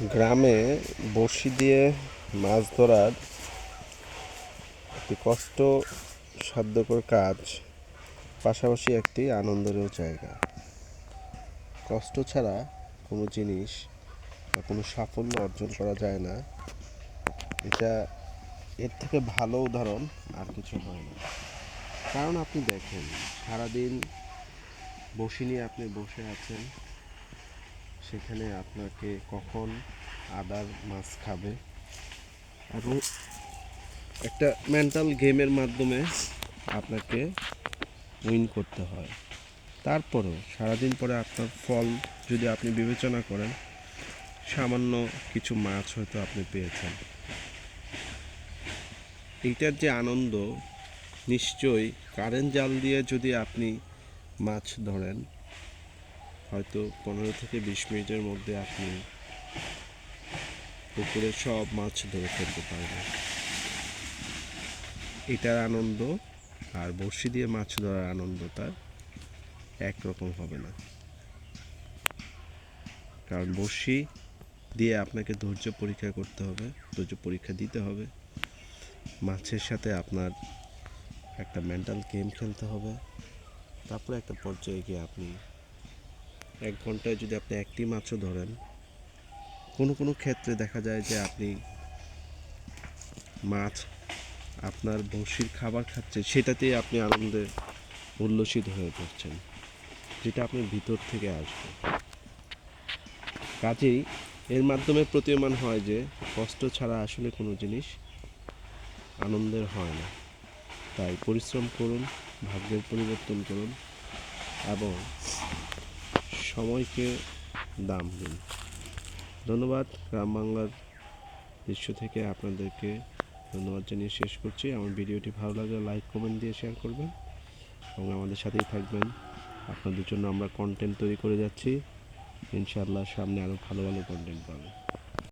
গ্রামে বড়শি দিয়ে মাছ ধরার একটি কষ্টসাধ্যকর কাজ, পাশাপাশি একটি আনন্দেরও জায়গা। কষ্ট ছাড়া কোনো জিনিস বা কোনো সাফল্য অর্জন করা যায় না। এটা এর থেকে ভালো উদাহরণ আর কিছু হয় না। কারণ আপনি দেখেন, সারাদিন বড়শি নিয়ে আপনি বসে আছেন, সেখানে আপনাকে কখন আদার মাছ খাবে, এবং একটা মেন্টাল গেমের মাধ্যমে আপনাকে উইন করতে হয়। তারপরেও সারাদিন পরে আপনার ফল যদি আপনি বিবেচনা করেন, সামান্য কিছু মাছ হয়তো আপনি পেয়েছেন। এইটার যে আনন্দ, নিশ্চয়ই কারেন্ট জাল দিয়ে যদি আপনি মাছ ধরেন, হয়তো 15 থেকে 20 মিনিটের মধ্যে আপনি পুকুরে সব মাছ ধরে ফেলতে পারবেন। এটার আনন্দ আর বড়শি দিয়ে মাছ ধরার আনন্দটা একরকম হবে না। কারণ বড়শি দিয়ে আপনাকে ধৈর্য পরীক্ষা করতে হবে, ধৈর্য পরীক্ষা দিতে হবে। মাছের সাথে আপনার একটা মেন্টাল গেম খেলতে হবে। তারপরে একটা পর্যায়ে গিয়ে আপনি 1 ঘন্টায় যদি আপনি একটি মাছও ধরেন, কোনো কোনো ক্ষেত্রে দেখা যায় যে আপনি মাছ আপনার বড়শির খাবার খাচ্ছে, সেটাতেই আপনি আনন্দে উল্লসিত হয়ে পড়ছেন, যেটা আপনার ভিতর থেকে আসবে। কাজেই এর মাধ্যমে প্রতীয়মান হয় যে কষ্ট ছাড়া আসলে কোনো জিনিস আনন্দের হয় না। তাই পরিশ্রম করুন, ভাগ্যের পরিবর্তন করুন এবং সময়কে দাম দিন। ধন্যবাদ। গ্রাম বাংলার দৃশ্য থেকে আপনাদেরকে ধন্যবাদ জানিয়ে শেষ করছি। আমার ভিডিওটি ভালো লাগলে লাইক, কমেন্ট দিয়ে শেয়ার করবেন এবং আমাদের সাথেই থাকবেন। আপনাদের জন্য আমরা কন্টেন্ট তৈরি করে যাচ্ছি। ইনশাআল্লাহ সামনে আরও ভালো ভালো কন্টেন্ট পাবেন।